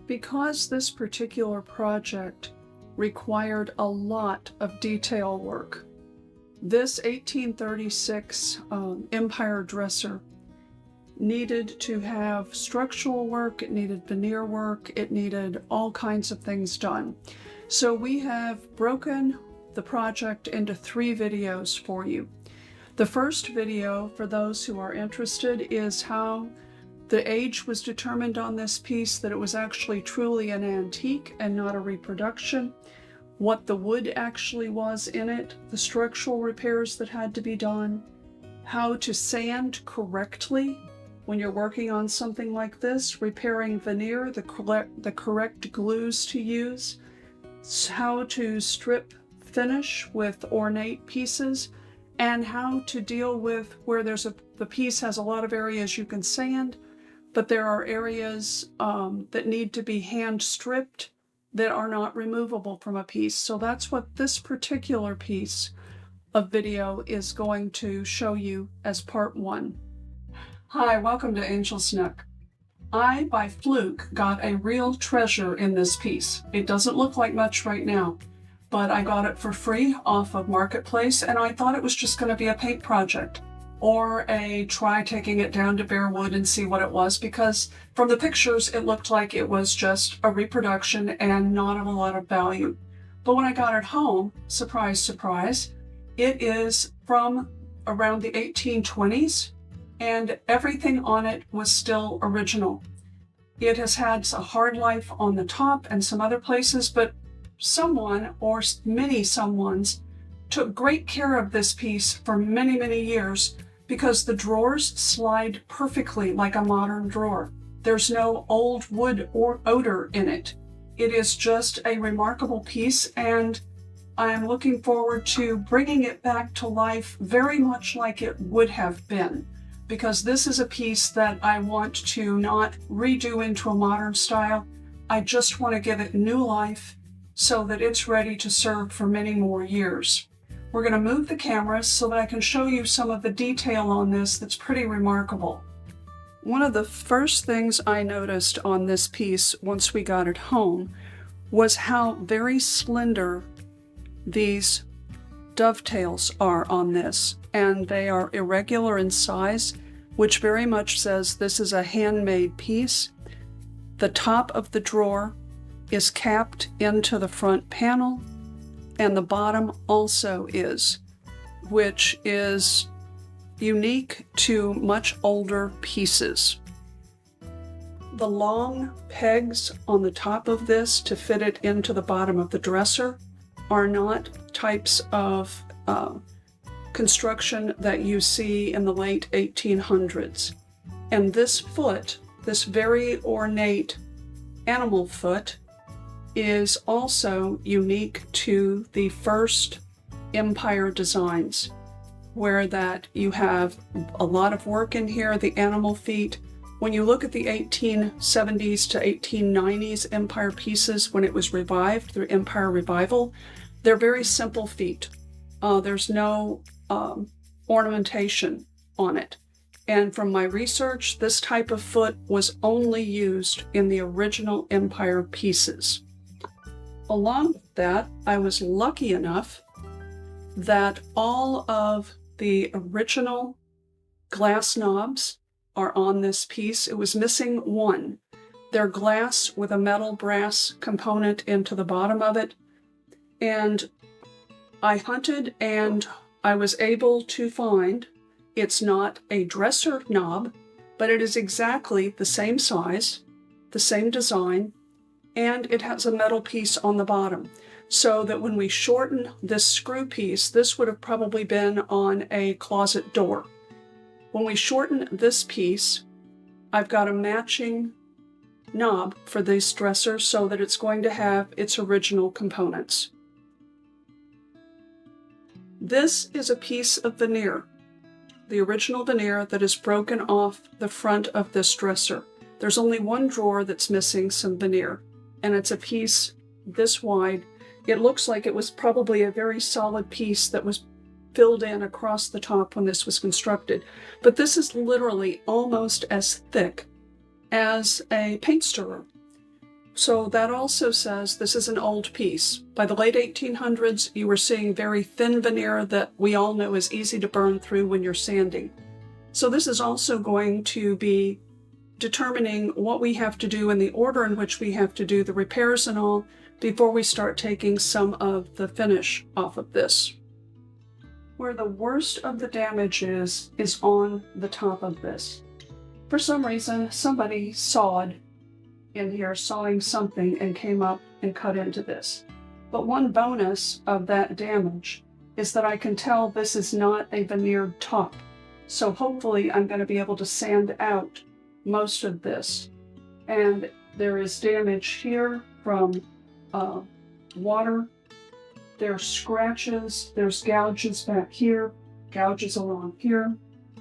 Because this particular project required a lot of detail work, this 1836 Empire dresser needed to have structural work, it needed veneer work, it needed all kinds of things done. So we have broken the project into 3 videos for you. The first video, for those who are interested, is how the age was determined on this piece, that it was actually truly an antique and not a reproduction, what the wood actually was in it, the structural repairs that had to be done, how to sand correctly when you're working on something like this, repairing veneer, the correct glues to use, how to strip finish with ornate pieces, and how to deal with where the piece has a lot of areas you can sand, but there are areas that need to be hand stripped that are not removable from a piece. So that's what this particular piece of video is going to show you as part 1. Hi, welcome to Angel's Nook. I, by fluke, got a real treasure in this piece. It doesn't look like much right now, but I got it for free off of Marketplace, and I thought it was just going to be a paint project or a try taking it down to bare wood and see what it was, because from the pictures it looked like it was just a reproduction and not of a lot of value. But when I got it home, surprise, surprise, it is from around the 1820s, and everything on it was still original. It has had a hard life on the top and some other places, but someone, or many someones, took great care of this piece for many, many years, because the drawers slide perfectly like a modern drawer. There's no old wood or odor in it. It is just a remarkable piece, and I am looking forward to bringing it back to life very much like it would have been, because this is a piece that I want to not redo into a modern style. I just want to give it new life so that it's ready to serve for many more years. We're going to move the camera so that I can show you some of the detail on this that's pretty remarkable. One of the first things I noticed on this piece once we got it home was how very slender these dovetails are on this, and they are irregular in size, which very much says this is a handmade piece. The top of the drawer is capped into the front panel, and the bottom also is, which is unique to much older pieces. The long pegs on the top of this to fit it into the bottom of the dresser are not types of construction that you see in the late 1800s. And this foot, this very ornate animal foot, is also unique to the first Empire designs, where that you have a lot of work in here, the animal feet. When you look at the 1870s to 1890s Empire pieces, when it was revived through Empire Revival, they're very simple feet. There's no ornamentation on it. And from my research, this type of foot was only used in the original Empire pieces. Along with that, I was lucky enough that all of the original glass knobs are on this piece. It was missing one. They're glass with a metal brass component into the bottom of it. And I hunted and I was able to find, it's not a dresser knob, but it is exactly the same size, the same design, and it has a metal piece on the bottom. So that when we shorten this screw piece, this would have probably been on a closet door. When we shorten this piece, I've got a matching knob for this dresser so that it's going to have its original components. This is a piece of veneer, the original veneer that is broken off the front of this dresser. There's only one drawer that's missing some veneer, and it's a piece this wide. It looks like it was probably a very solid piece that was filled in across the top when this was constructed. But this is literally almost as thick as a paint stirrer. So that also says this is an old piece. By the late 1800s, you were seeing very thin veneer that we all know is easy to burn through when you're sanding. So this is also going to be determining what we have to do in the order in which we have to do the repairs and all before we start taking some of the finish off of this. Where the worst of the damage is on the top of this. For some reason, somebody sawed in here, sawing something, and came up and cut into this. But one bonus of that damage is that I can tell this is not a veneered top. So hopefully I'm going to be able to sand out most of this. And there is damage here from water. There's scratches, there's gouges back here, gouges along here.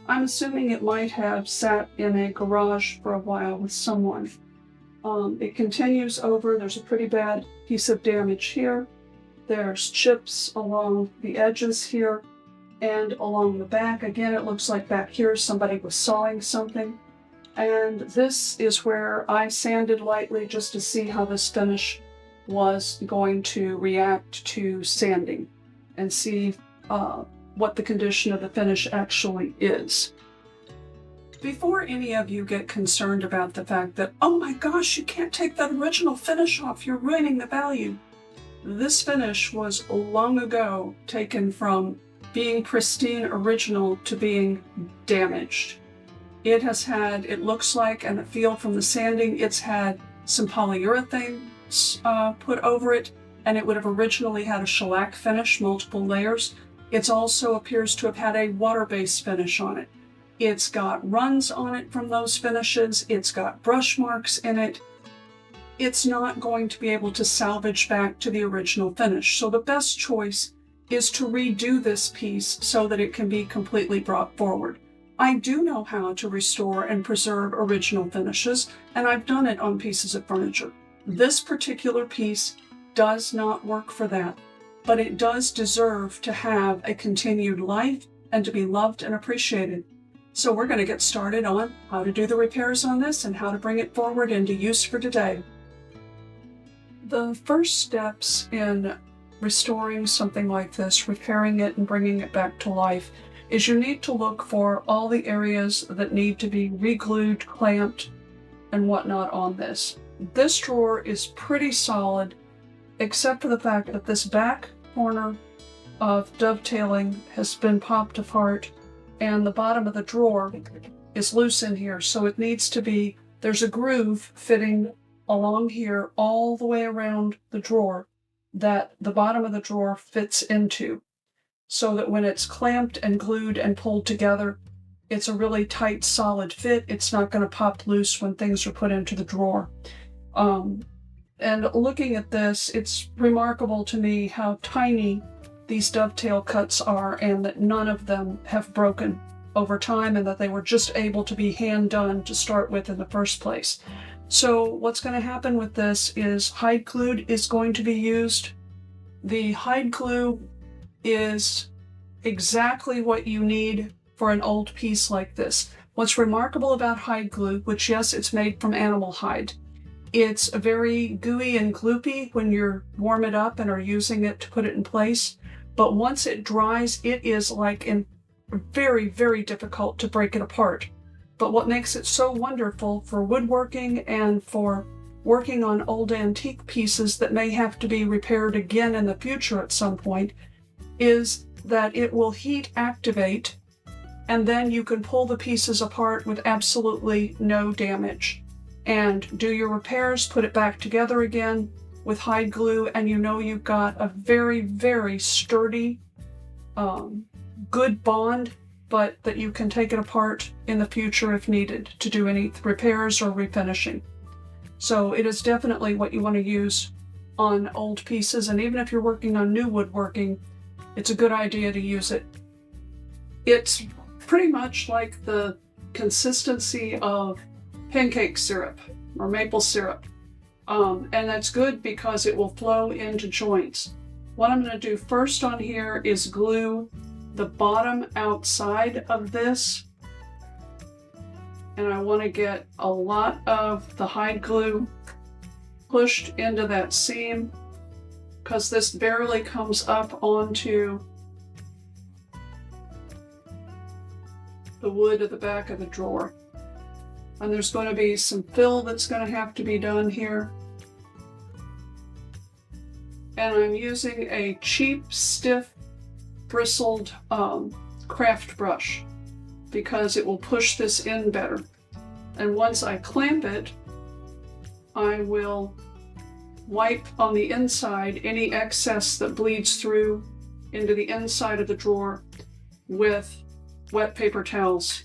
I'm assuming it might have sat in a garage for a while with someone. It continues over. There's a pretty bad piece of damage here. There's chips along the edges here and along the back. Again, it looks like back here somebody was sawing something. And this is where I sanded lightly just to see how this finish was going to react to sanding and see what the condition of the finish actually is. Before any of you get concerned about the fact that, oh my gosh, you can't take that original finish off, you're ruining the value. This finish was long ago taken from being pristine original to being damaged. It has had, it looks like, and the feel from the sanding, it's had some polyurethane put over it, and it would have originally had a shellac finish, multiple layers. It also appears to have had a water-based finish on it. It's got runs on it from those finishes. It's got brush marks in it. It's not going to be able to salvage back to the original finish. So the best choice is to redo this piece so that it can be completely brought forward. I do know how to restore and preserve original finishes, and I've done it on pieces of furniture. This particular piece does not work for that, but it does deserve to have a continued life and to be loved and appreciated. So we're going to get started on how to do the repairs on this and how to bring it forward into use for today. The first steps in restoring something like this, repairing it and bringing it back to life, is you need to look for all the areas that need to be re-glued, clamped, and whatnot on this. This drawer is pretty solid, except for the fact that this back corner of dovetailing has been popped apart and the bottom of the drawer is loose in here, so it needs to be, there's a groove fitting along here all the way around the drawer that the bottom of the drawer fits into, so that when it's clamped and glued and pulled together, it's a really tight, solid fit. It's not going to pop loose when things are put into the drawer. And looking at this, it's remarkable to me how tiny these dovetail cuts are and that none of them have broken over time and that they were just able to be hand done to start with in the first place. So what's going to happen with this is hide glue is going to be used. The hide glue is exactly what you need for an old piece like this. What's remarkable about hide glue, which yes, it's made from animal hide, it's very gooey and gloopy when you warm it up and are using it to put it in place. But once it dries, it is very, very difficult to break it apart. But what makes it so wonderful for woodworking and for working on old antique pieces that may have to be repaired again in the future at some point is that it will heat activate, and then you can pull the pieces apart with absolutely no damage. And do your repairs, put it back together again with hide glue, and you know you've got a very, very sturdy, good bond, but that you can take it apart in the future if needed to do any repairs or refinishing. So it is definitely what you want to use on old pieces, and even if you're working on new woodworking, it's a good idea to use it. It's pretty much like the consistency of pancake syrup or maple syrup. And that's good because it will flow into joints. What I'm going to do first on here is glue the bottom outside of this. And I want to get a lot of the hide glue pushed into that seam because this barely comes up onto the wood at the back of the drawer. And there's going to be some fill that's going to have to be done here. And I'm using a cheap, stiff, bristled craft brush because it will push this in better. And once I clamp it, I will wipe on the inside any excess that bleeds through into the inside of the drawer with wet paper towels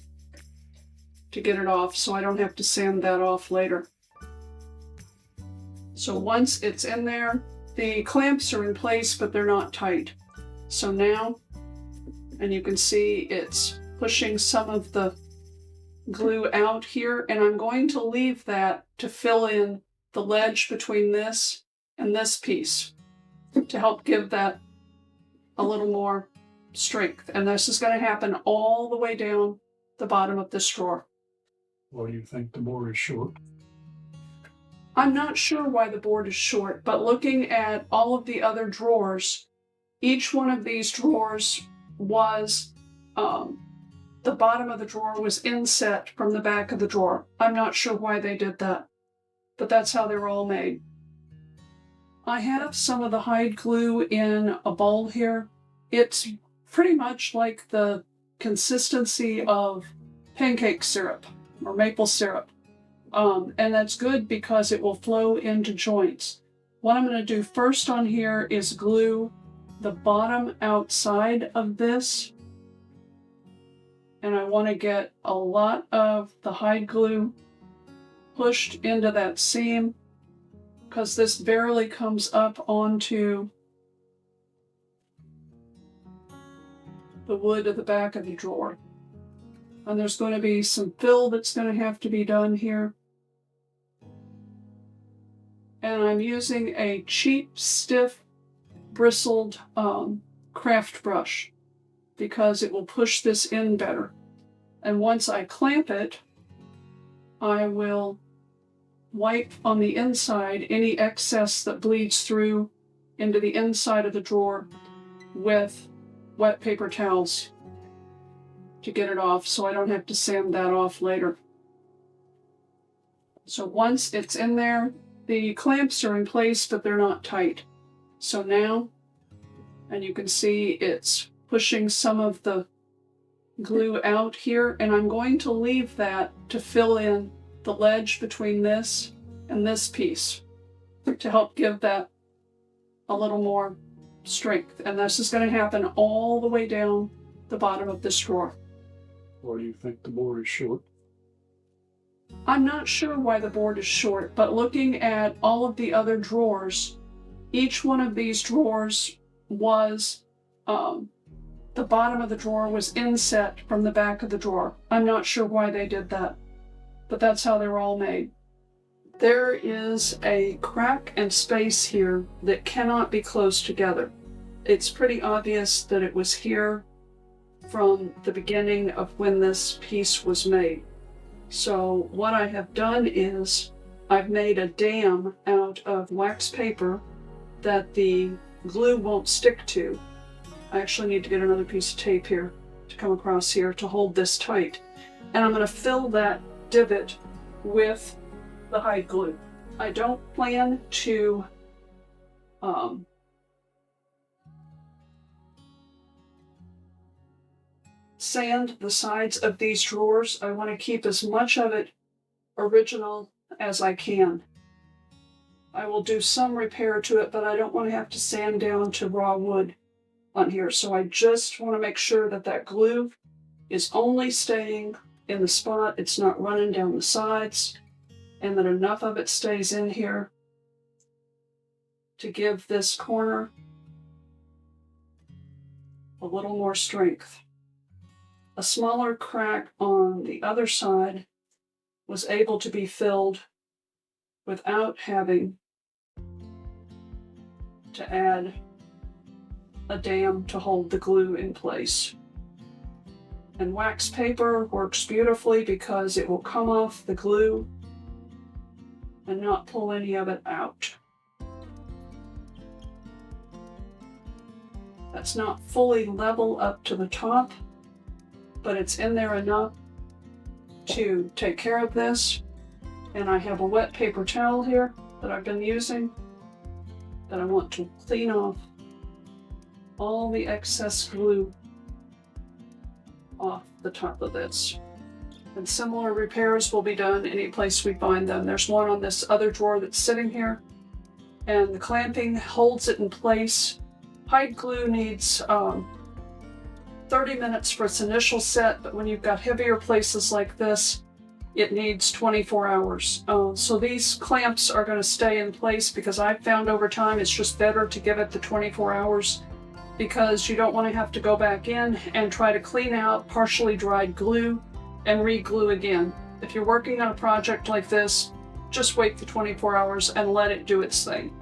to get it off so I don't have to sand that off later. So once it's in there, the clamps are in place, but they're not tight. So now, and you can see it's pushing some of the glue out here, and I'm going to leave that to fill in the ledge between this and this piece to help give that a little more strength. And this is going to happen all the way down the bottom of this drawer. Well, you think the board is short? I'm not sure why the board is short, but looking at all of the other drawers, each one of these drawers was, the bottom of the drawer was inset from the back of the drawer. I'm not sure why they did that, but that's how they were all made. I have some of the hide glue in a bowl here. It's pretty much like the consistency of pancake syrup or maple syrup. And that's good because it will flow into joints. What I'm going to do first on here is glue the bottom outside of this. And I want to get a lot of the hide glue pushed into that seam because this barely comes up onto the wood at the back of the drawer. And there's going to be some fill that's going to have to be done here. And I'm using a cheap, stiff, bristled craft brush because it will push this in better. And once I clamp it, I will wipe on the inside any excess that bleeds through into the inside of the drawer with wet paper towels to get it off so I don't have to sand that off later. So once it's in there, the clamps are in place, but they're not tight. So now, and you can see it's pushing some of the glue out here, and I'm going to leave that to fill in the ledge between this and this piece to help give that a little more strength. And this is going to happen all the way down the bottom of this drawer. Well, you think the board is short? I'm not sure why the board is short, but looking at all of the other drawers, each one of these drawers was, the bottom of the drawer was inset from the back of the drawer. I'm not sure why they did that, but that's how they were all made. There is a crack and space here that cannot be closed together. It's pretty obvious that it was here from the beginning of when this piece was made. So what I have done is I've made a dam out of wax paper that the glue won't stick to. I actually need to get another piece of tape here to come across here to hold this tight. And I'm going to fill that divot with the hide glue. I don't plan to sand the sides of these drawers. I want to keep as much of it original as I can. I will do some repair to it, but I don't want to have to sand down to raw wood on here. So I just want to make sure that that glue is only staying in the spot. It's not running down the sides, and that enough of it stays in here to give this corner a little more strength. A smaller crack on the other side was able to be filled without having to add a dam to hold the glue in place. And wax paper works beautifully because it will come off the glue and not pull any of it out. That's not fully level up to the top, but it's in there enough to take care of this. And I have a wet paper towel here that I've been using that I want to clean off all the excess glue off the top of this. And similar repairs will be done any place we find them. There's one on this other drawer that's sitting here, and the clamping holds it in place. Hide glue needs 30 minutes for its initial set, but when you've got heavier places like this, it needs 24 hours. So these clamps are going to stay in place because I've found over time it's just better to give it the 24 hours because you don't want to have to go back in and try to clean out partially dried glue and re-glue again. If you're working on a project like this, just wait for 24 hours and let it do its thing.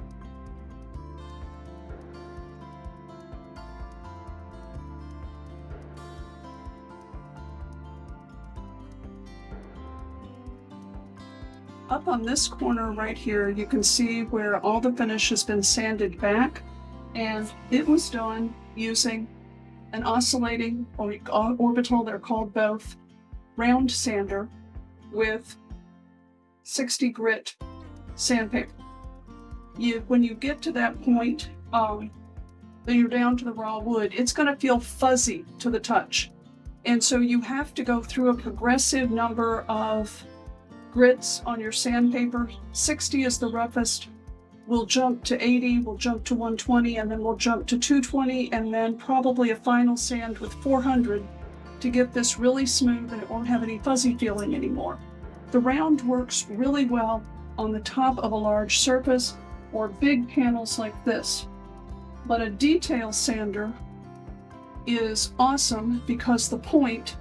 Up on this corner right here, you can see where all the finish has been sanded back, and it was done using an oscillating or orbital, they're called both, round sander with 60 grit sandpaper. When you get to that point, then you're down to the raw wood, it's going to feel fuzzy to the touch. And so you have to go through a progressive number of grits on your sandpaper. 60 is the roughest. We'll jump to 80, we'll jump to 120, and then we'll jump to 220, and then probably a final sand with 400 to get this really smooth and it won't have any fuzzy feeling anymore. The round works really well on the top of a large surface or big panels like this. But a detail sander is awesome because the point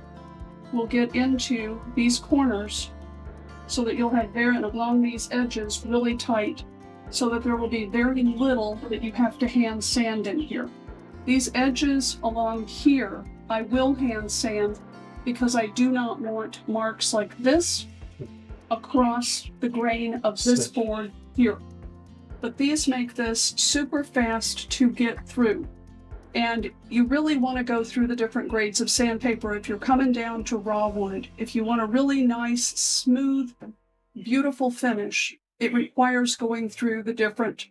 will get into these corners so that you'll have there and along these edges really tight so that there will be very little that you have to hand sand in here. These edges along here, I will hand sand because I do not want marks like this across the grain of this board here. But these make this super fast to get through. And you really want to go through the different grades of sandpaper if you're coming down to raw wood. If you want a really nice, smooth, beautiful finish, it requires going through the different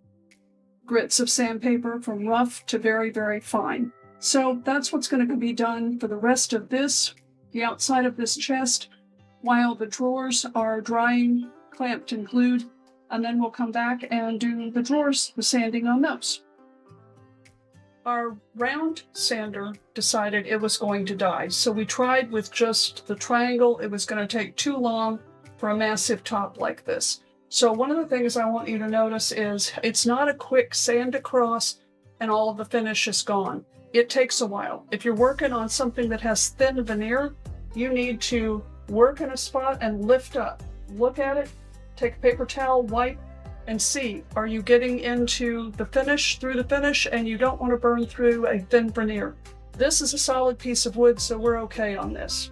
grits of sandpaper from rough to very, very fine. So that's what's going to be done for the rest of this, the outside of this chest, while the drawers are drying, clamped and glued, and then we'll come back and do the drawers, the sanding on those. Our round sander decided it was going to die, so we tried with just the triangle. It was going to take too long for a massive top like this. So one of the things I want you to notice is it's not a quick sand across and all of the finish is gone. It takes a while. If you're working on something that has thin veneer, you need to work in a spot and lift up. Look at it, take a paper towel, wipe, and see, are you getting into the finish, through the finish, and you don't want to burn through a thin veneer. This is a solid piece of wood, so we're okay on this.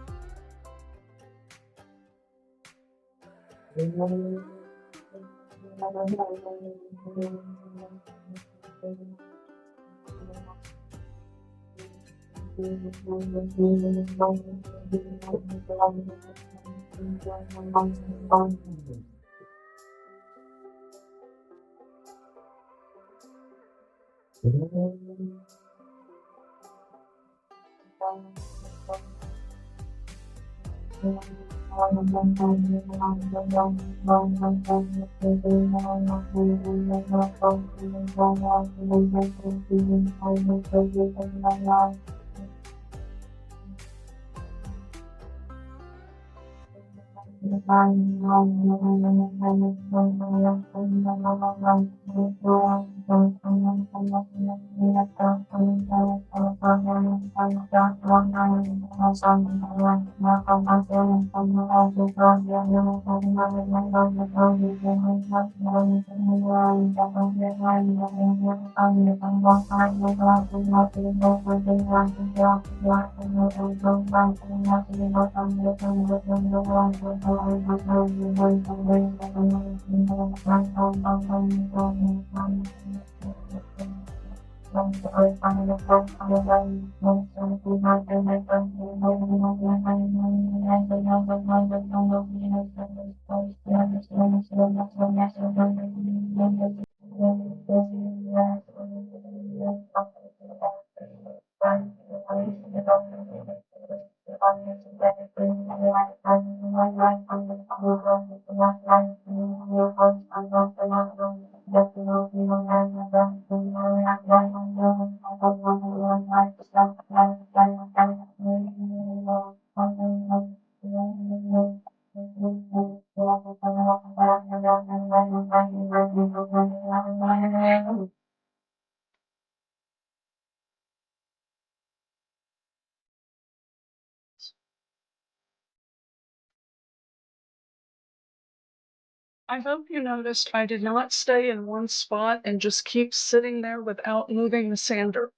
I hope you noticed I did not stay in one spot and just keep sitting there without moving the sander.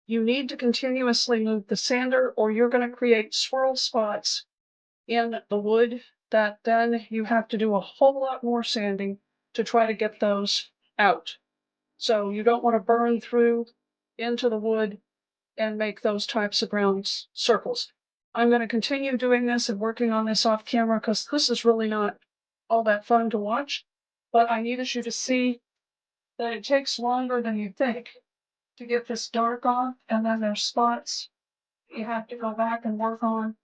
You need to continuously move the sander or you're going to create swirl spots in the wood that then you have to do a whole lot more sanding to try to get those out. So you don't want to burn through into the wood and make those types of round circles. I'm going to continue doing this and working on this off camera because this is really not all that fun to watch, but I needed you to see that it takes longer than you think to get this dark off, and then there's spots you have to go back and work on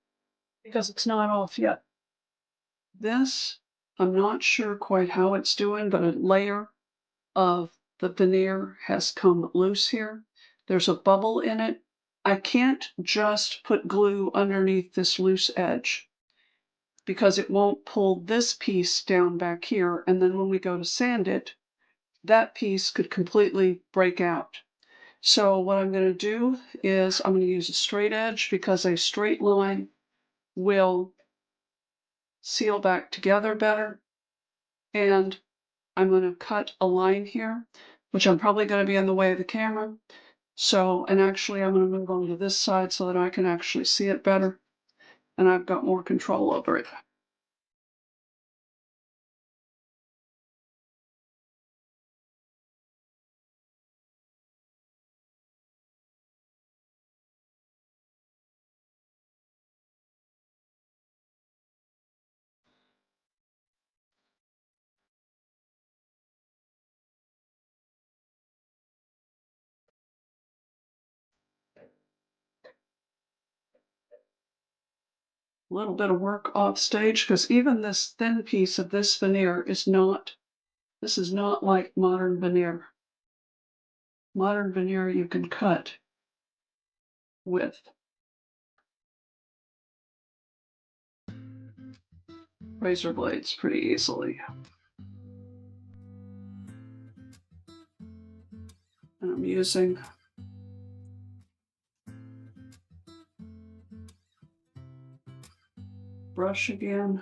because it's not off yet. This, I'm not sure quite how it's doing, but a layer of the veneer has come loose here. There's a bubble in it. I can't just put glue underneath this loose edge because it won't pull this piece down back here, and then when we go to sand it, that piece could completely break out. So what I'm going to do is I'm going to use a straight edge because a straight line will seal back together better, and I'm going to cut a line here, which I'm probably going to be in the way of the camera. So, and actually I'm going to move on to this side so that I can actually see it better, and I've got more control over it. A little bit of work off stage because even this thin piece of this veneer is not, this is not like modern veneer. Modern veneer you can cut with razor blades pretty easily. And I'm using brush again.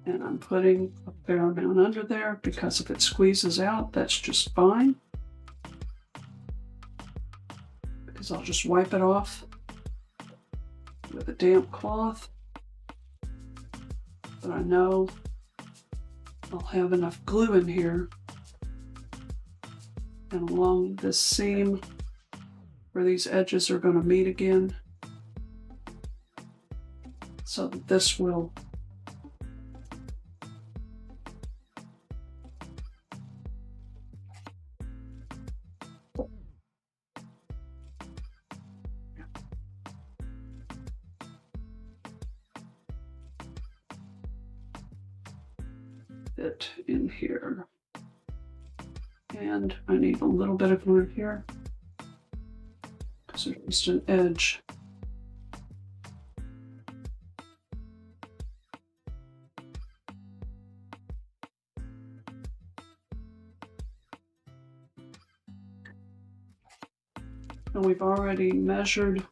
And I'm putting a fair amount under there because if it squeezes out, that's just fine. Because I'll just wipe it off with a damp cloth. But I know I'll have enough glue in here and along this seam where these edges are going to meet again so that this will fit in here. And I need a little bit of glue here because there's just an edge. And we've already measured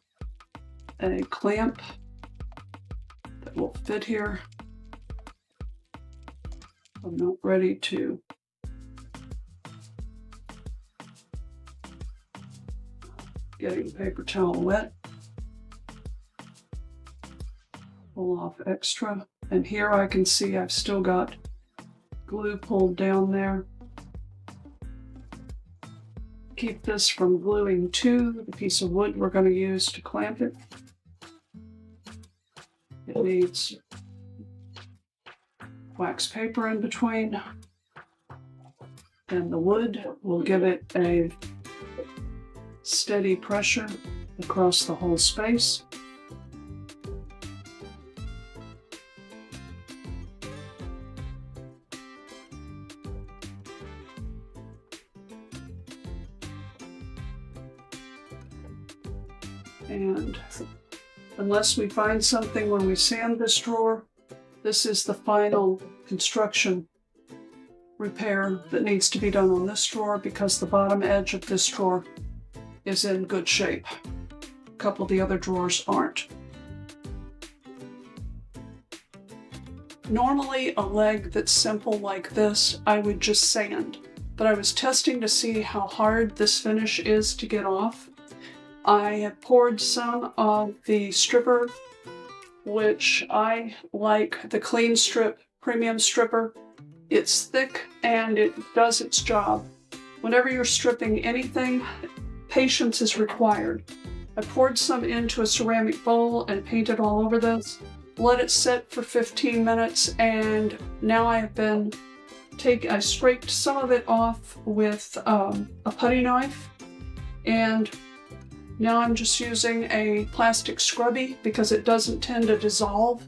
a clamp that will fit here. I'm not ready to getting paper towel wet. Pull off extra. And here I can see I've still got glue pulled down there. Keep this from gluing to the piece of wood we're going to use to clamp it. It needs wax paper in between, and the wood will give it a steady pressure across the whole space. And unless we find something when we sand this drawer, this is the final construction repair that needs to be done on this drawer because the bottom edge of this drawer is in good shape. A couple of the other drawers aren't. Normally, a leg that's simple like this, I would just sand, but I was testing to see how hard this finish is to get off. I have poured some of the stripper, which I like, the Klean strip, premium stripper. It's thick and it does its job. Whenever you're stripping anything, patience is required. I poured some into a ceramic bowl and painted all over this. Let it sit for 15 minutes, and now I scraped some of it off with a putty knife, and now I'm just using a plastic scrubby because it doesn't tend to dissolve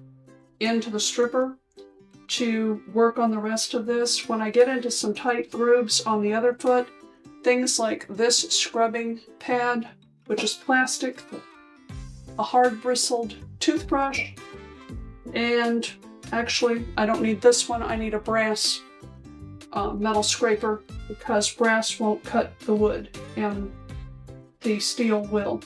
into the stripper to work on the rest of this. When I get into some tight grooves on the other foot, things like this scrubbing pad, which is plastic, a hard bristled toothbrush, and actually I don't need this one, I need a brass metal scraper because brass won't cut the wood and the steel will.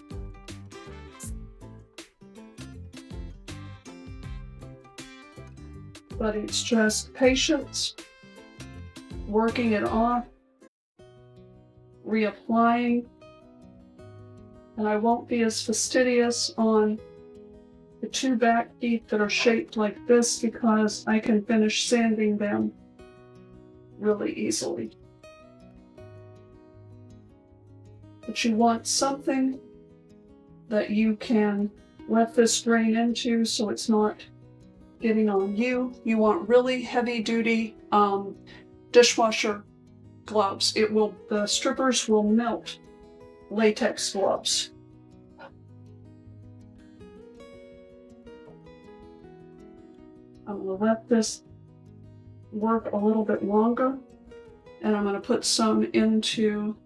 But it's just patience, working it off, reapplying, and I won't be as fastidious on the two back feet that are shaped like this because I can finish sanding them really easily. But you want something that you can let this drain into so it's not getting on you. You want really heavy duty dishwasher gloves. The strippers will melt latex gloves. I'm going to let this work a little bit longer, and I'm going to put some into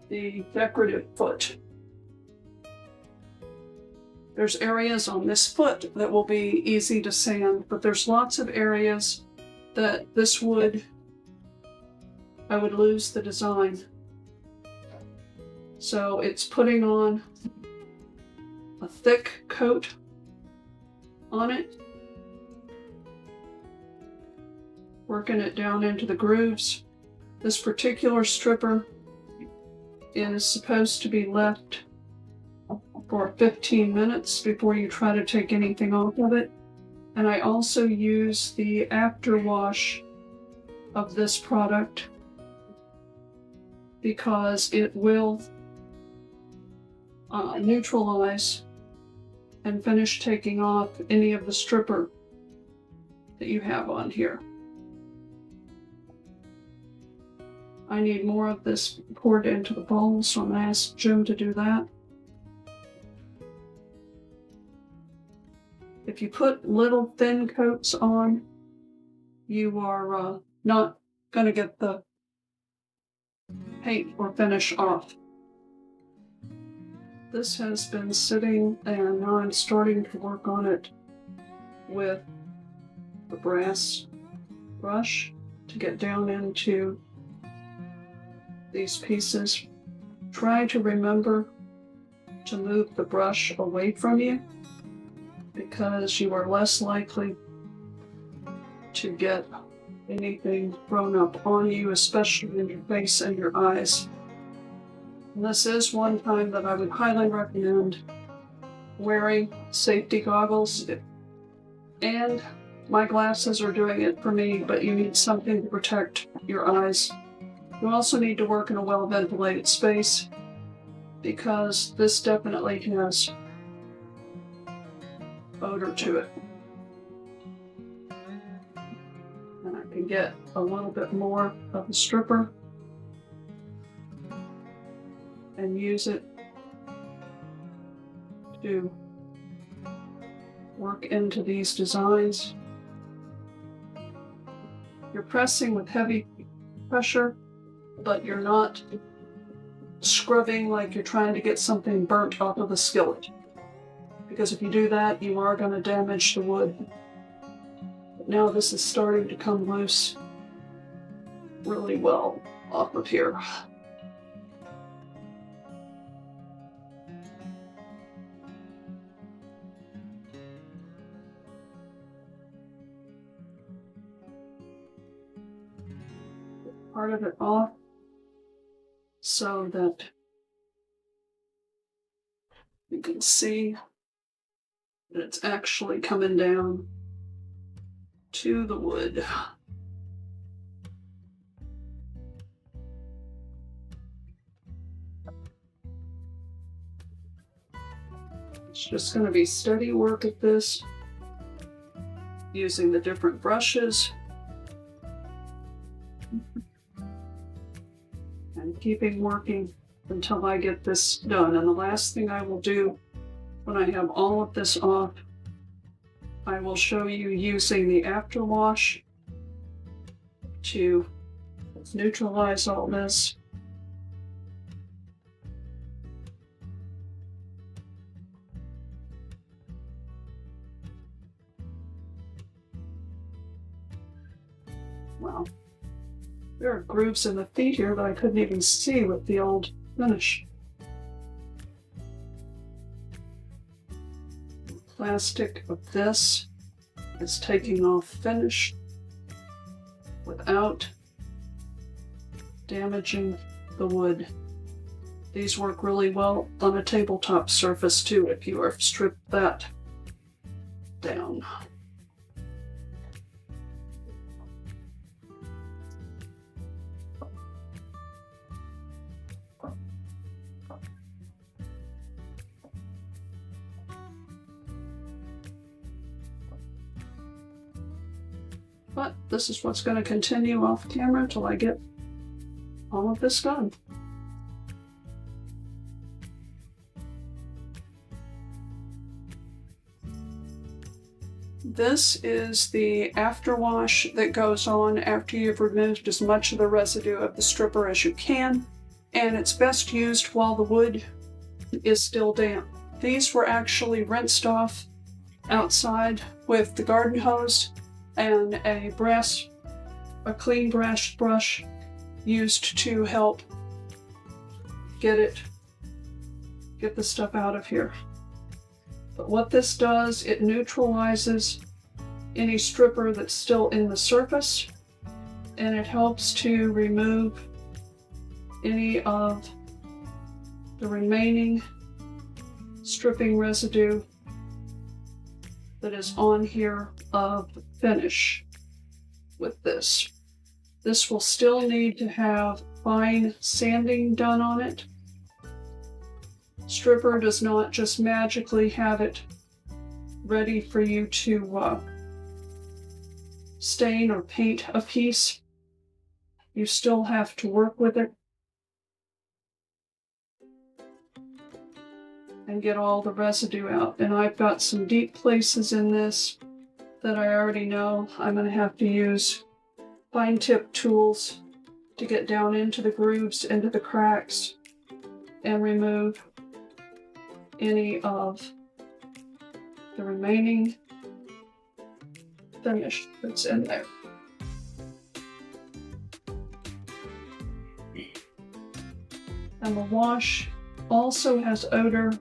the decorative foot. There's areas on this foot that will be easy to sand, but there's lots of areas that this wood, I would lose the design. So it's putting on a thick coat on it, working it down into the grooves. This particular stripper is supposed to be left for 15 minutes before you try to take anything off of it. And I also use the after wash of this product because it will neutralize and finish taking off any of the stripper that you have on here. I need more of this poured into the bowl, so I'm going to ask Jim to do that. If you put little thin coats on, you are not going to get the paint or finish off. This has been sitting, and now I'm starting to work on it with the brass brush to get down into these pieces. Try to remember to move the brush away from you because you are less likely to get anything thrown up on you, especially in your face and your eyes. And this is one time that I would highly recommend wearing safety goggles, and my glasses are doing it for me, but you need something to protect your eyes. You also need to work in a well-ventilated space because this definitely has odor to it. And I can get a little bit more of the stripper and use it to work into these designs. You're pressing with heavy pressure, but you're not scrubbing like you're trying to get something burnt off of the skillet. Because if you do that, you are going to damage the wood. But now this is starting to come loose really well off of here. Part of it off so that you can see that it's actually coming down to the wood. It's just going to be steady work at this, using the different brushes and keeping working until I get this done. And the last thing I will do when I have all of this off, I will show you using the afterwash to neutralize all this. Wow. There are grooves in the feet here that I couldn't even see with the old finish. The plastic of this is taking off finish without damaging the wood. These work really well on a tabletop surface too if you have stripped that down. But this is what's going to continue off camera until I get all of this done. This is the afterwash that goes on after you've removed as much of the residue of the stripper as you can, and it's best used while the wood is still damp. These were actually rinsed off outside with the garden hose and a clean brush used to help get the stuff out of here. But what this does, it neutralizes any stripper that's still in the surface, and it helps to remove any of the remaining stripping residue that is on here of finish with this. This will still need to have fine sanding done on it. Stripper does not just magically have it ready for you to stain or paint a piece. You still have to work with it and get all the residue out. And I've got some deep places in this that I already know I'm going to have to use fine tip tools to get down into the grooves, into the cracks, and remove any of the remaining finish that's in there. And the wash also has odor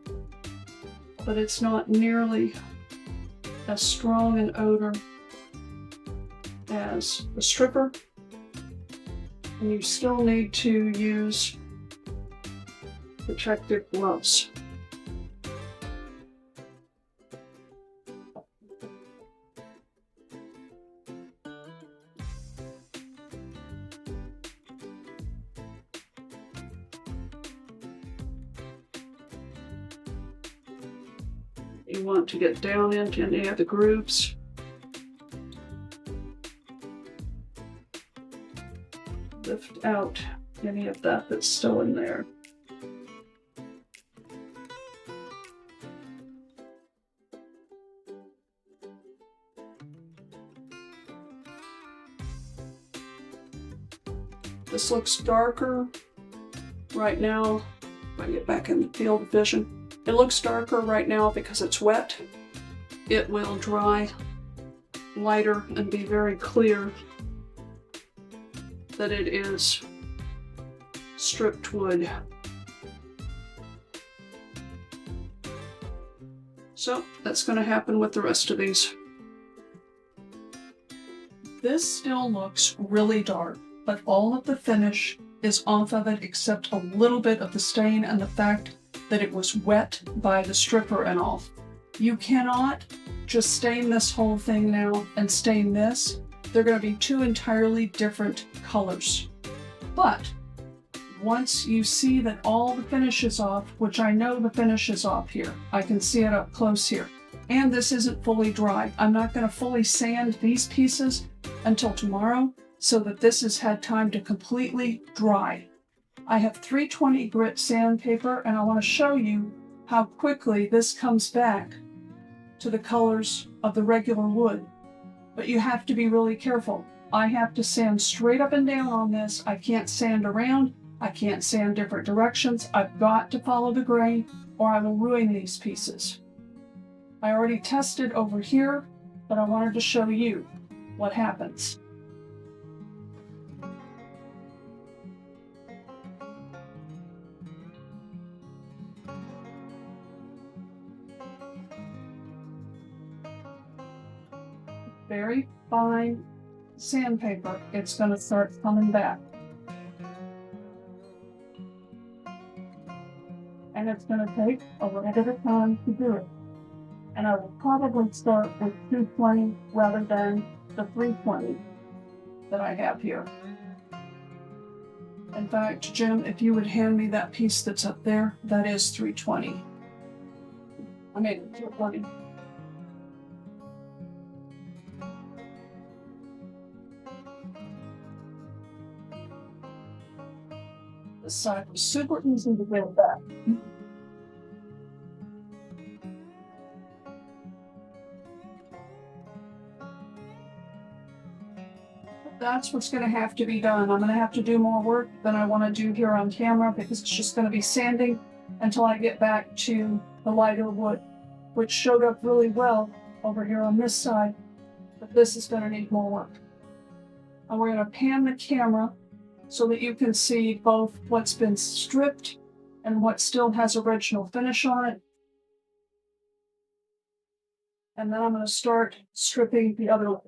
but it's not nearly as strong an odor as the stripper. And you still need to use protective gloves. You want to get down into any of the grooves. Lift out any of that that's still in there. This looks darker right now. If I get back in the field of vision. It looks darker right now because it's wet. It will dry lighter and be very clear that it is stripped wood. So that's going to happen with the rest of these. This still looks really dark, but all of the finish is off of it except a little bit of the stain and the fact that it was wet by the stripper and all. You cannot just stain this whole thing now and stain this. They're going to be two entirely different colors. But once you see that all the finish is off, which I know the finish is off here, I can see it up close here, and this isn't fully dry. I'm not going to fully sand these pieces until tomorrow so that this has had time to completely dry. I have 320 grit sandpaper, and I want to show you how quickly this comes back to the colors of the regular wood. But you have to be really careful. I have to sand straight up and down on this. I can't sand around. I can't sand different directions. I've got to follow the grain or I will ruin these pieces. I already tested over here, but I wanted to show you what happens. Very fine sandpaper, it's going to start coming back. And it's going to take a little bit of time to do it. And I will probably start with 220 rather than the 320 that I have here. In fact, Jim, if you would hand me that piece that's up there, that is 320. I made it 220. This side was super easy to get back. That's what's going to have to be done. I'm going to have to do more work than I want to do here on camera because it's just going to be sanding until I get back to the lighter wood, which showed up really well over here on this side, but this is going to need more work. And we're going to pan the camera so that you can see both what's been stripped and what still has original finish on it. And then I'm going to start stripping the other one.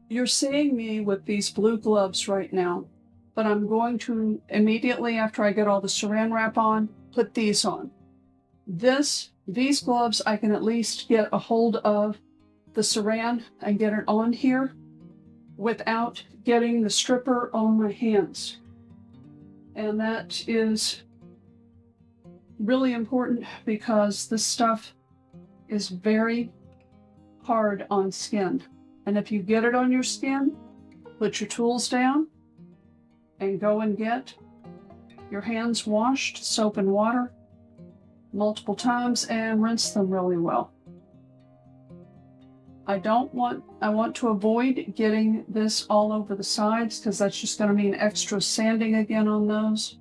You're seeing me with these blue gloves right now, but I'm going to immediately after I get all the Saran wrap on, put these on. These gloves, I can at least get a hold of the Saran and get it on here without getting the stripper on my hands. And that is really important because this stuff is very hard on skin. And if you get it on your skin, put your tools down and go and get your hands washed, soap and water, multiple times, and rinse them really well. I want to avoid getting this all over the sides because that's just going to mean extra sanding again on those.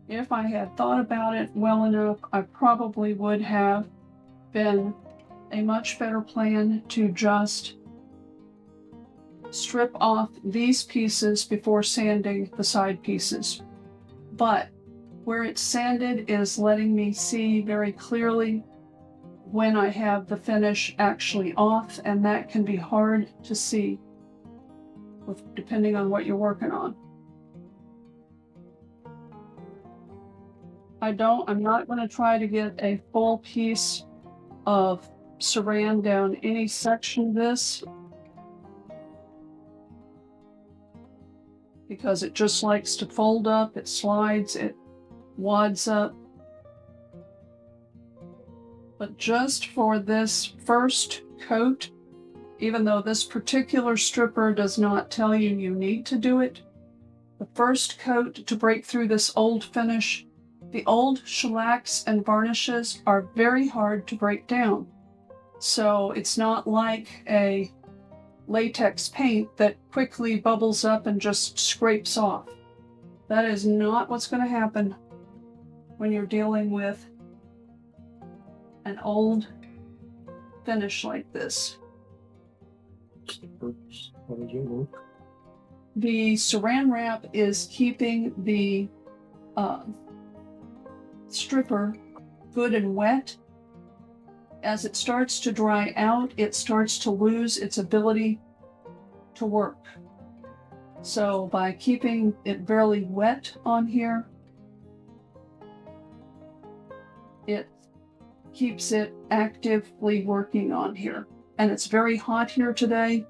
If I had thought about it well enough, I probably would have been a much better plan to just strip off these pieces before sanding the side pieces. But where it's sanded is letting me see very clearly when I have the finish actually off, and that can be hard to see depending on what you're working on. I'm not going to try to get a full piece of Saran down any section of this, because it just likes to fold up, it slides, it wads up. But just for this first coat, even though this particular stripper does not tell you you need to do it, the first coat to break through this old finish, the old shellacs and varnishes are very hard to break down. So it's not like a latex paint that quickly bubbles up and just scrapes off. That is not what's going to happen when you're dealing with an old finish like this. How does it work? The Saran wrap is keeping the stripper good and wet. As it starts to dry out, it starts to lose its ability to work. So by keeping it barely wet on here, it keeps it actively working on here. And it's very hot here today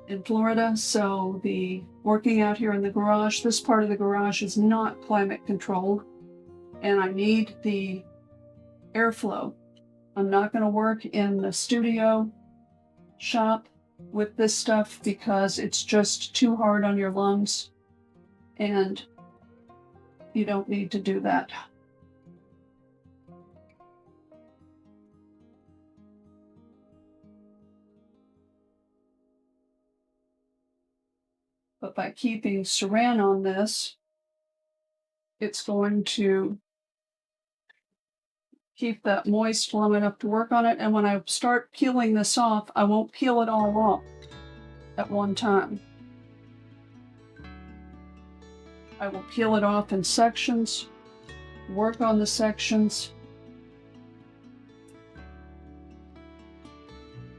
in Florida, so the working out here in the garage, this part of the garage is not climate controlled, and I need the airflow. I'm not going to work in the studio shop with this stuff because it's just too hard on your lungs, and you don't need to do that. But by keeping Saran on this, it's going to keep that moist long enough to work on it. And when I start peeling this off, I won't peel it all off at one time. I will peel it off in sections, work on the sections.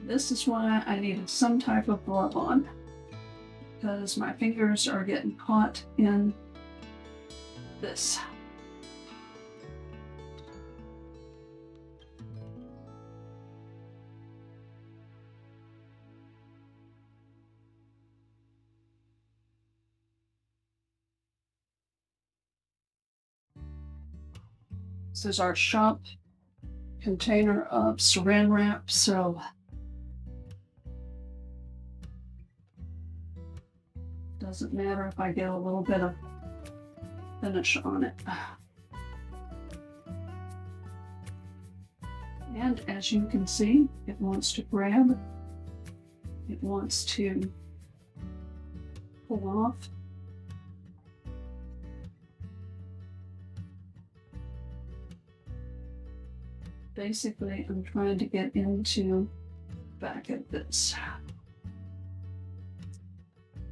This is why I needed some type of glove on, because my fingers are getting caught in this. This is our shop container of Saran wrap, so doesn't matter if I get a little bit of finish on it. And as you can see, it wants to grab, it wants to pull off. Basically, I'm trying to get into the back of this.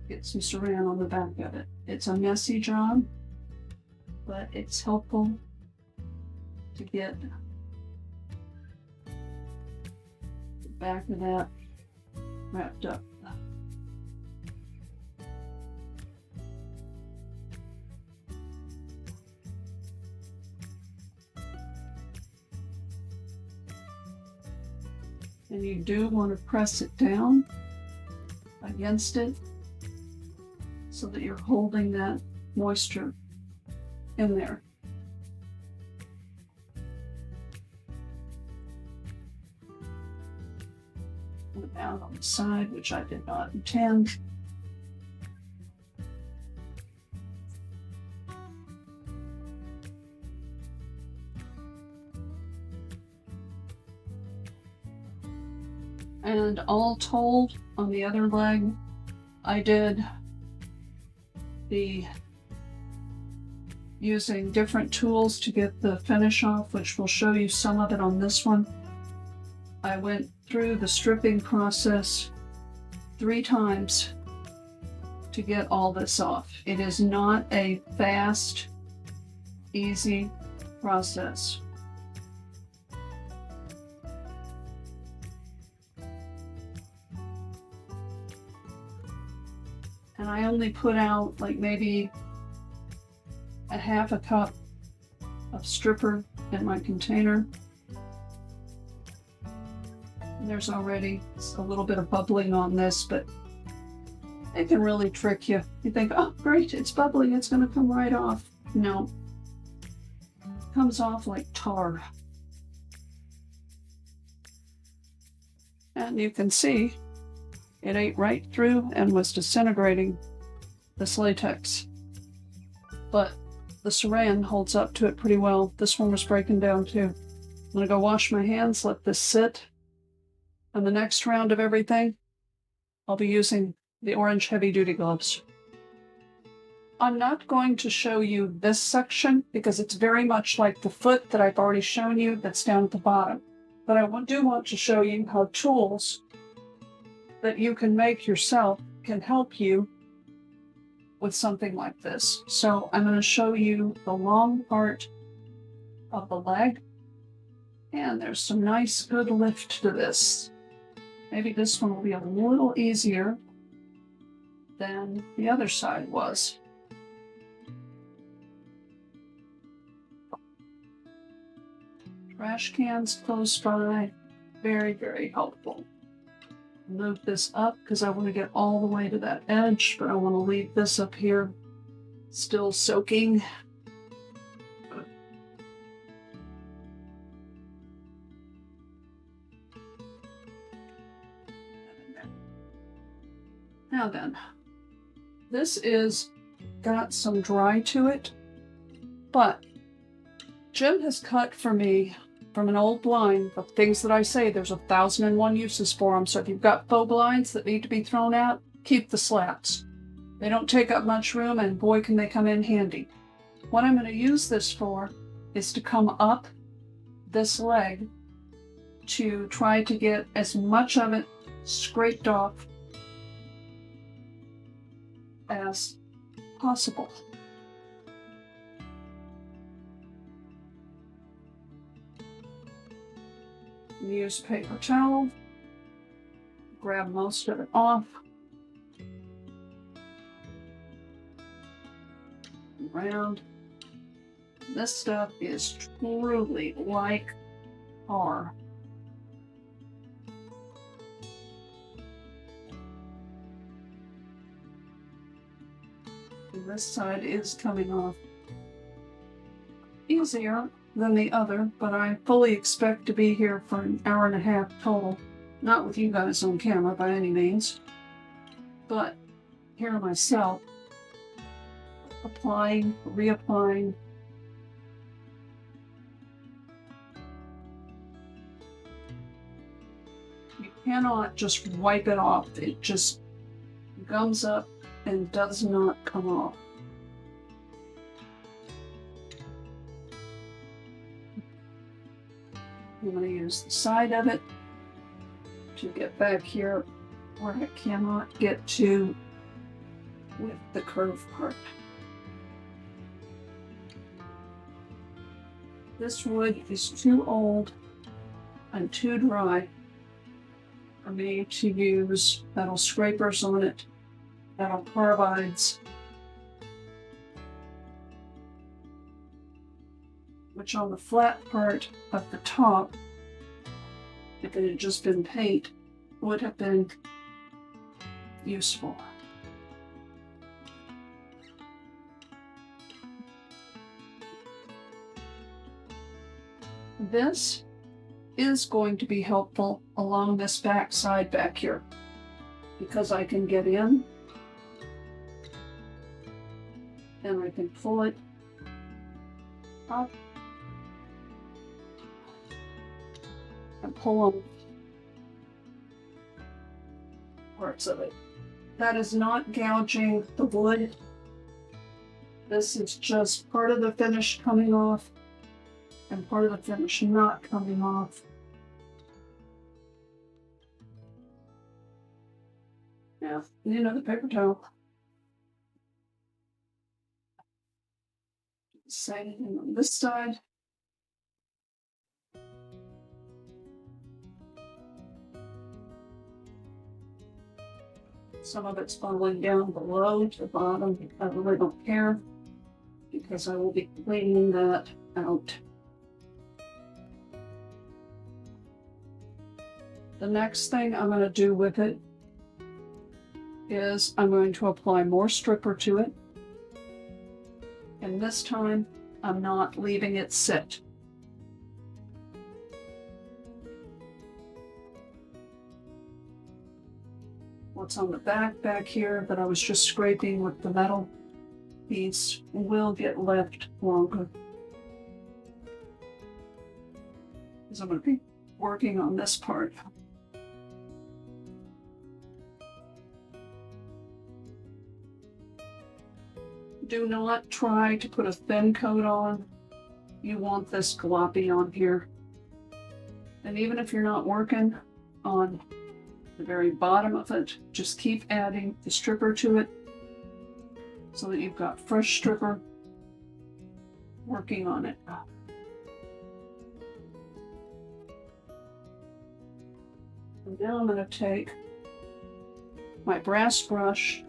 Get some Saran on the back of it. It's a messy job, but it's helpful to get the back of that wrapped up. And you do want to press it down against it so that you're holding that moisture in there. And down on the side, which I did not intend. And all told, on the other leg, I did using different tools to get the finish off, which will show you some of it on this one. I went through the stripping process 3 times to get all this off. It is not a fast, easy process. And I only put out like maybe a half a cup of stripper in my container. And there's already a little bit of bubbling on this, but it can really trick you. You think, oh great, it's bubbling, it's gonna come right off. No, it comes off like tar. And you can see it ate right through and was disintegrating this latex. But the Saran holds up to it pretty well. This one was breaking down too. I'm gonna go wash my hands, let this sit. And the next round of everything, I'll be using the orange heavy-duty gloves. I'm not going to show you this section because it's very much like the foot that I've already shown you that's down at the bottom. But I do want to show you how tools that you can make yourself can help you with something like this. So I'm going to show you the long part of the leg, and there's some nice good lift to this. Maybe this one will be a little easier than the other side was. Trash cans close by, very, very helpful. Move this up because I want to get all the way to that edge, but I want to leave this up here still soaking. Now then, this is got some dry to it, but Jim has cut for me from an old blind of things that I say there's 1,001 uses for them. So if you've got faux blinds that need to be thrown out, keep the slats. They don't take up much room, and boy can they come in handy. What I'm going to use this for is to come up this leg to try to get as much of it scraped off as possible. Use paper towel, grab most of it off, around. This stuff is truly like tar. And this side is coming off easier than the other, but I fully expect to be here for an hour and a half total. Not with you guys on camera by any means, but here myself, applying, reapplying. You cannot just wipe it off. It just gums up and does not come off. I'm going to use the side of it to get back here where I cannot get to with the curved part. This wood is too old and too dry for me to use metal scrapers on it, metal carbides, which on the flat part of the top, if it had just been paint, would have been useful. This is going to be helpful along this back side back here, because I can get in and I can pull it up and pull on parts of it. That is not gouging the wood. This is just part of the finish coming off and part of the finish not coming off. Yeah, you know, the paper towel. Same thing on this side. Some of it's falling down below to the bottom. I really don't care because I will be cleaning that out. The next thing I'm going to do with it is I'm going to apply more stripper to it. And this time I'm not leaving it sit. What's on the back here that I was just scraping with the metal piece will get left longer. Because I'm going to be working on this part. Do not try to put a thin coat on. You want this gloppy on here. And even if you're not working on the very bottom of it, just keep adding the stripper to it so that you've got fresh stripper working on it. And now I'm going to take my brass brush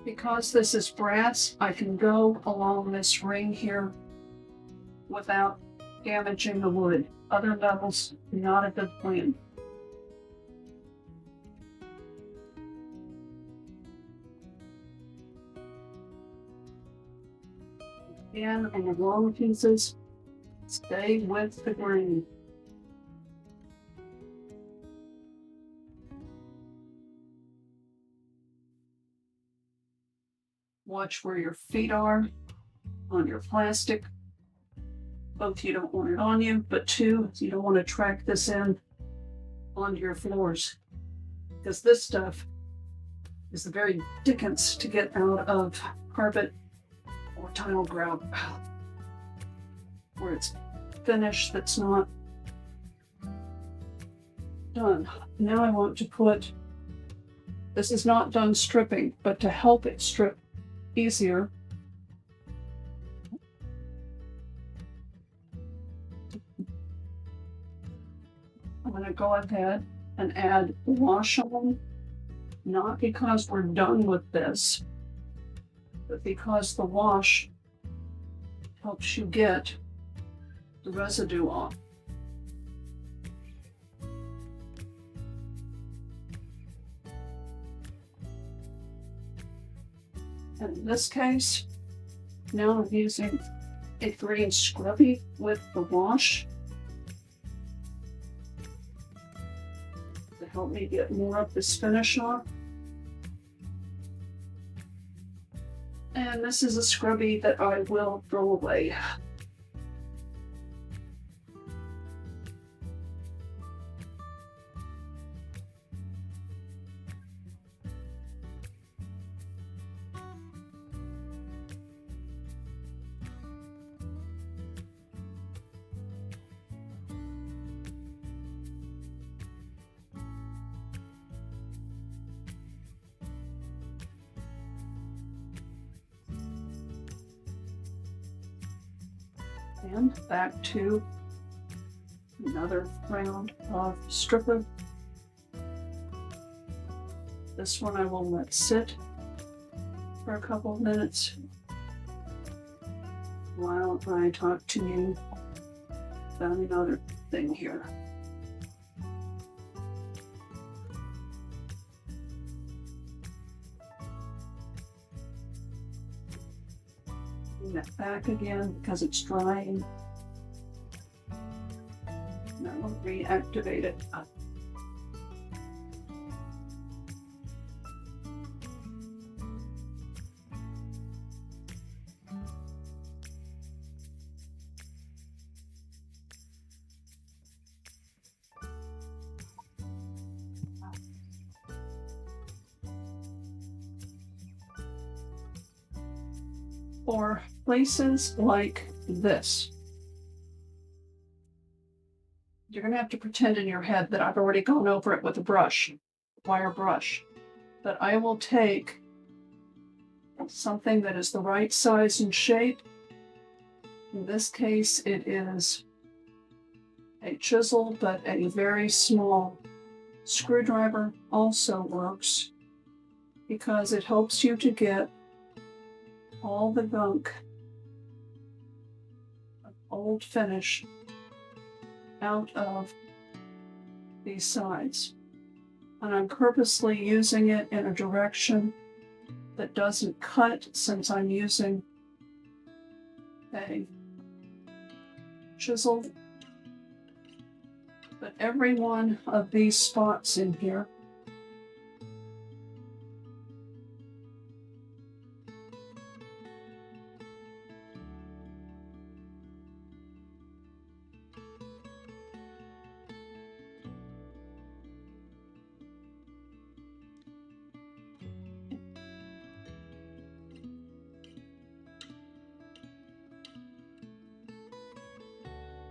because this is brass, I can go along this ring here without damaging the wood. Other metals, not a good plan. Again, on the long pieces, stay with the grain. Watch where your feet are on your plastic. Both, you don't want it on you, but two, you don't want to track this in onto your floors, because this stuff is the very dickens to get out of carpet or tile grout where it's finished that's not done. Now I want to put, this is not done stripping, but to help it strip easier, I'm going to go ahead and add wash on, not because we're done with this, but because the wash helps you get the residue off. And in this case, now I'm using a green scrubby with the wash to help me get more of this finish on. And this is a scrubby that I will throw away. And back to another round of stripper. This one I will let sit for a couple of minutes while I talk to you about another thing here. Bring that back again because it's drying. And I will reactivate it. For places like this, you're going to have to pretend in your head that I've already gone over it with a brush, wire brush. But I will take something that is the right size and shape. In this case, it is a chisel, but a very small screwdriver also works because it helps you to get all the gunk of old finish out of these sides. And I'm purposely using it in a direction that doesn't cut, since I'm using a chisel. But every one of these spots in here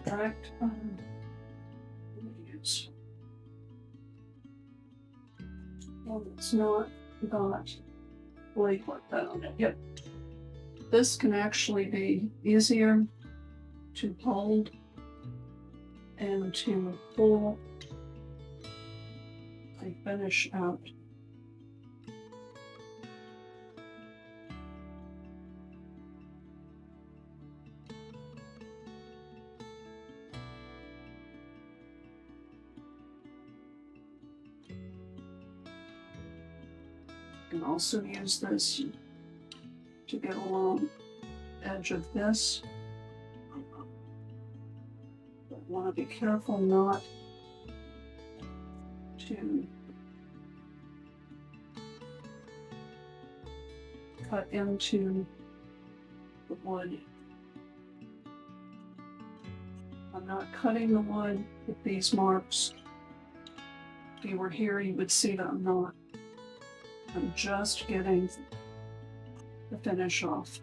correct. Well, it's not got blade like that on it. Yep. This can actually be easier to hold and to pull a finish out. You can also use this to get along the edge of this. But want to be careful not to cut into the wood. I'm not cutting the wood with these marks. If you were here, you would see that I'm not. I'm just getting the finish off.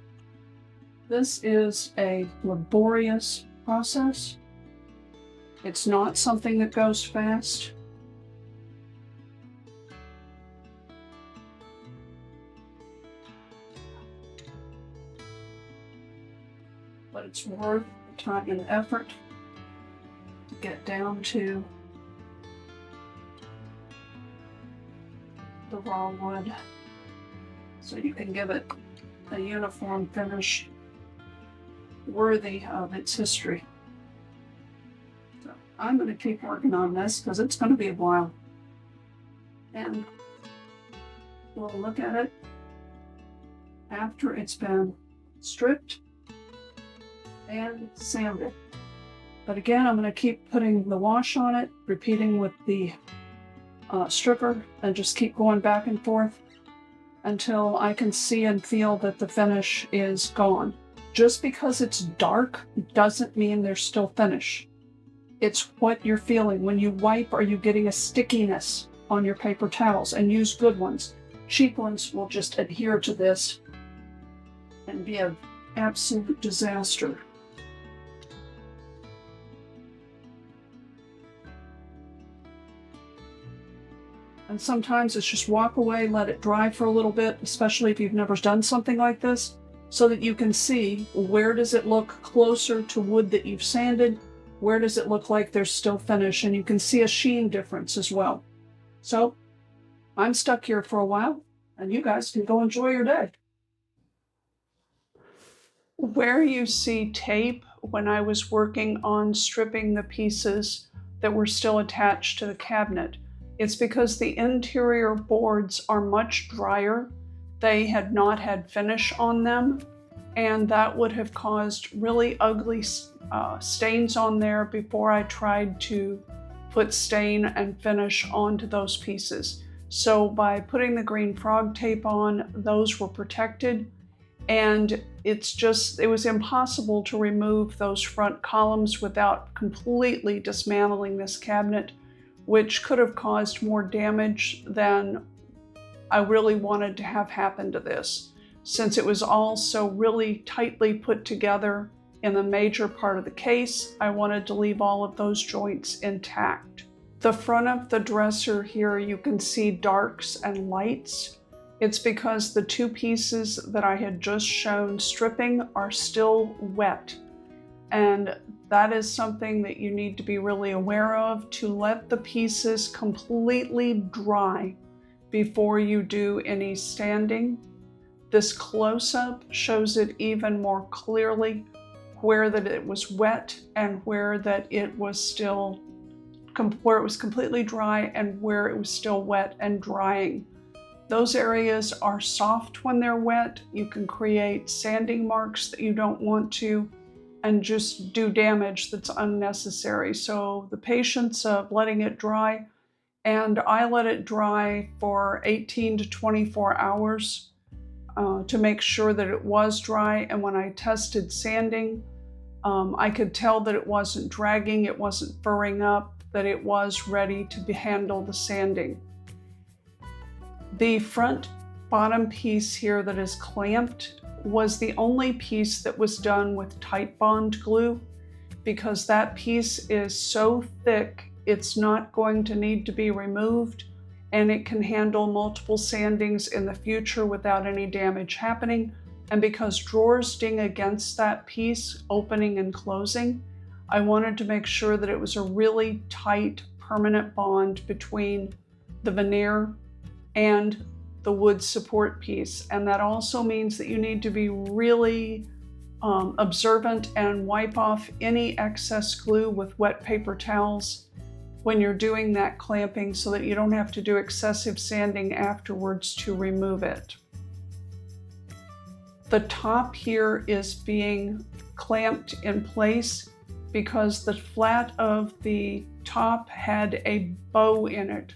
This is a laborious process. It's not something that goes fast. But it's worth the time and effort to get down to the raw wood so you can give it a uniform finish worthy of its history. So I'm going to keep working on this because it's going to be a while. And we'll look at it after it's been stripped and sanded. But again, I'm going to keep putting the wash on it, repeating with the stripper, and just keep going back and forth until I can see and feel that the finish is gone. Just because it's dark doesn't mean there's still finish. It's what you're feeling. When you wipe, are you getting a stickiness on your paper towels? And use good ones. Cheap ones will just adhere to this and be an absolute disaster. And sometimes it's just walk away, let it dry for a little bit, especially if you've never done something like this, so that you can see where does it look closer to wood that you've sanded, where does it look like there's still finish, and you can see a sheen difference as well. So I'm stuck here for a while, and you guys can go enjoy your day. Where you see tape when I was working on stripping the pieces that were still attached to the cabinet, it's because the interior boards are much drier. They had not had finish on them, and that would have caused really ugly stains on there before I tried to put stain and finish onto those pieces. So by putting the green frog tape on, those were protected, and it was impossible to remove those front columns without completely dismantling this cabinet, which could have caused more damage than I really wanted to have happen to this, since it was all so really tightly put together in the major part of the case. I wanted to leave all of those joints intact. The front of the dresser here, you can see darks and lights. It's because the two pieces that I had just shown stripping are still wet. And that is something that you need to be really aware of, to let the pieces completely dry before you do any sanding. This close-up shows it even more clearly, where that it was wet and where that it was still, where it was completely dry and where it was still wet and drying. Those areas are soft when they're wet. You can create sanding marks that you don't want to and just do damage that's unnecessary. So the patience of letting it dry, and I let it dry for 18 to 24 hours to make sure that it was dry. And when I tested sanding, I could tell that it wasn't dragging, it wasn't furring up, that it was ready to handle the sanding. The front bottom piece here that is clamped was the only piece that was done with Titebond glue, because that piece is so thick it's not going to need to be removed, and it can handle multiple sandings in the future without any damage happening. And because drawers ding against that piece, opening and closing, I wanted to make sure that it was a really tight, permanent bond between the veneer and the wood support piece. And that also means that you need to be really observant and wipe off any excess glue with wet paper towels when you're doing that clamping, so that you don't have to do excessive sanding afterwards to remove it. The top here is being clamped in place because the flat of the top had a bow in it,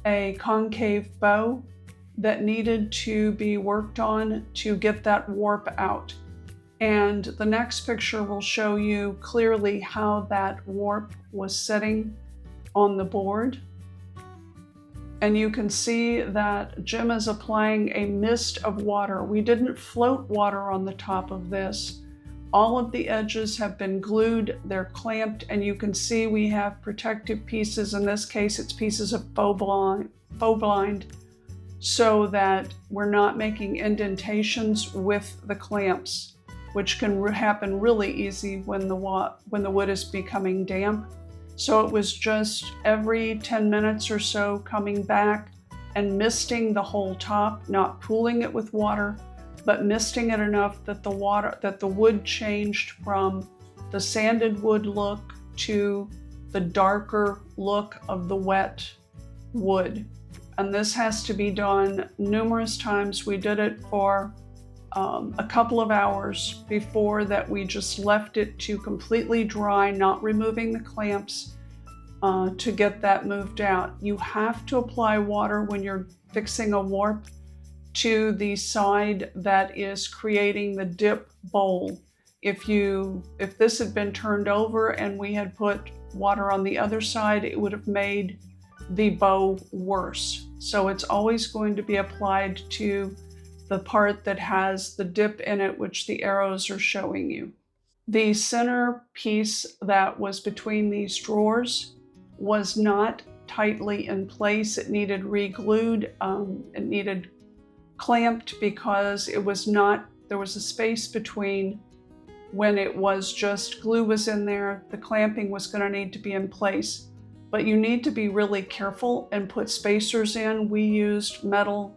a concave bow that needed to be worked on to get that warp out. And the next picture will show you clearly how that warp was sitting on the board. And you can see that Jim is applying a mist of water. We didn't float water on the top of this. All of the edges have been glued, they're clamped, and you can see we have protective pieces. In this case, it's pieces of faux blind, so that we're not making indentations with the clamps, which can happen really easy when the wood is becoming damp. So it was just every 10 minutes or so coming back and misting the whole top, not pooling it with water, but misting it enough that the wood changed from the sanded wood look to the darker look of the wet wood. And this has to be done numerous times. We did it for a couple of hours before that. We just left it to completely dry, not removing the clamps, to get that moved out. You have to apply water when you're fixing a warp to the side that is creating the dip bowl. If this had been turned over and we had put water on the other side, it would have made the bow worse. So it's always going to be applied to the part that has the dip in it, which the arrows are showing you. The center piece that was between these drawers was not tightly in place. It needed re-glued. It needed clamped because there was a space between when it was just glue was in there. The clamping was going to need to be in place. But you need to be really careful and put spacers in. We used metal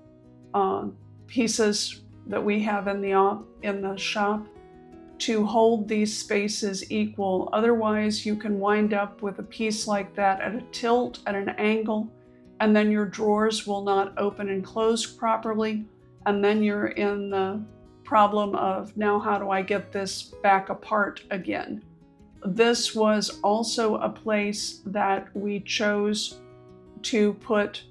pieces that we have in the shop to hold these spaces equal. Otherwise, you can wind up with a piece like that at a tilt, at an angle, and then your drawers will not open and close properly. And then you're in the problem of, now how do I get this back apart again? This was also a place that we chose to put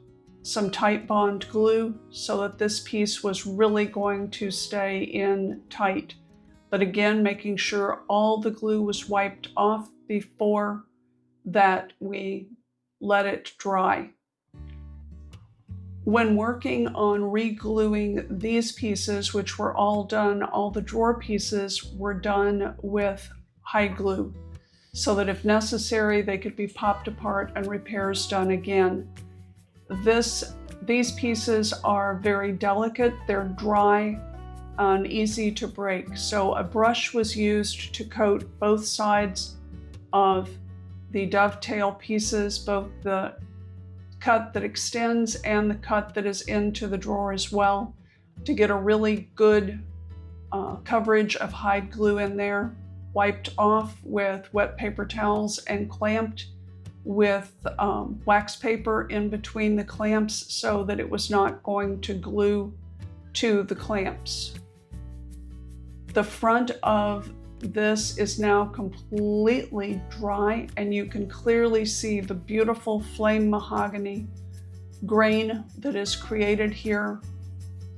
some Titebond glue so that this piece was really going to stay in tight. But again, making sure all the glue was wiped off before that we let it dry. When working on re-gluing these pieces, which were all done, all the drawer pieces were done with high glue. so that if necessary, they could be popped apart and repairs done again. These pieces are very delicate. They're dry and easy to break. So a brush was used to coat both sides of the dovetail pieces, both the cut that extends and the cut that is into the drawer as well, to get a really good coverage of hide glue in there, wiped off with wet paper towels and clamped with wax paper in between the clamps so that it was not going to glue to the clamps. The front of this is now completely dry, and you can clearly see the beautiful flame mahogany grain that is created here.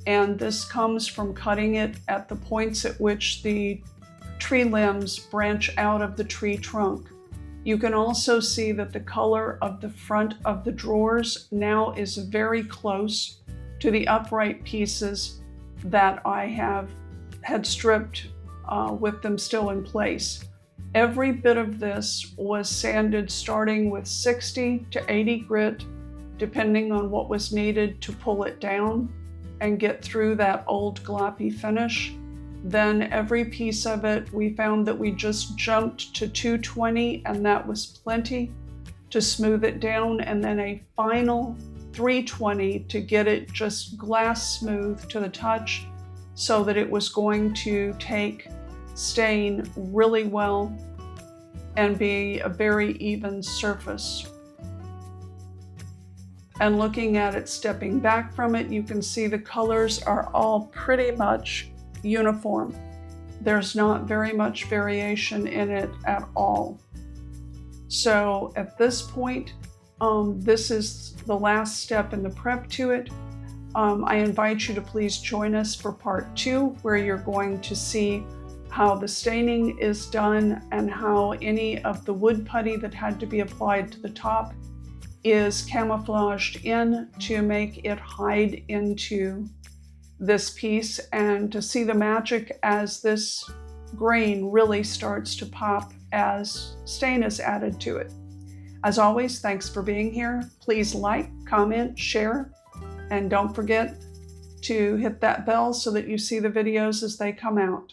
And this comes from cutting it at the points at which the tree limbs branch out of the tree trunk. You can also see that the color of the front of the drawers now is very close to the upright pieces that I had stripped with them still in place. Every bit of this was sanded starting with 60 to 80 grit, depending on what was needed to pull it down and get through that old gloppy finish. Then every piece of it, we found that we just jumped to 220, and that was plenty to smooth it down, and then a final 320 to get it just glass smooth to the touch so that it was going to take stain really well and be a very even surface. And looking at it, stepping back from it, you can see the colors are all pretty much uniform. There's not very much variation in it at all. So at this point, this is the last step in the prep to it. I invite you to please join us for part 2, where you're going to see how the staining is done and how any of the wood putty that had to be applied to the top is camouflaged in to make it hide into this piece, and to see the magic as this grain really starts to pop as stain is added to it. As always, thanks for being here. Please like, comment, share, and don't forget to hit that bell so that you see the videos as they come out.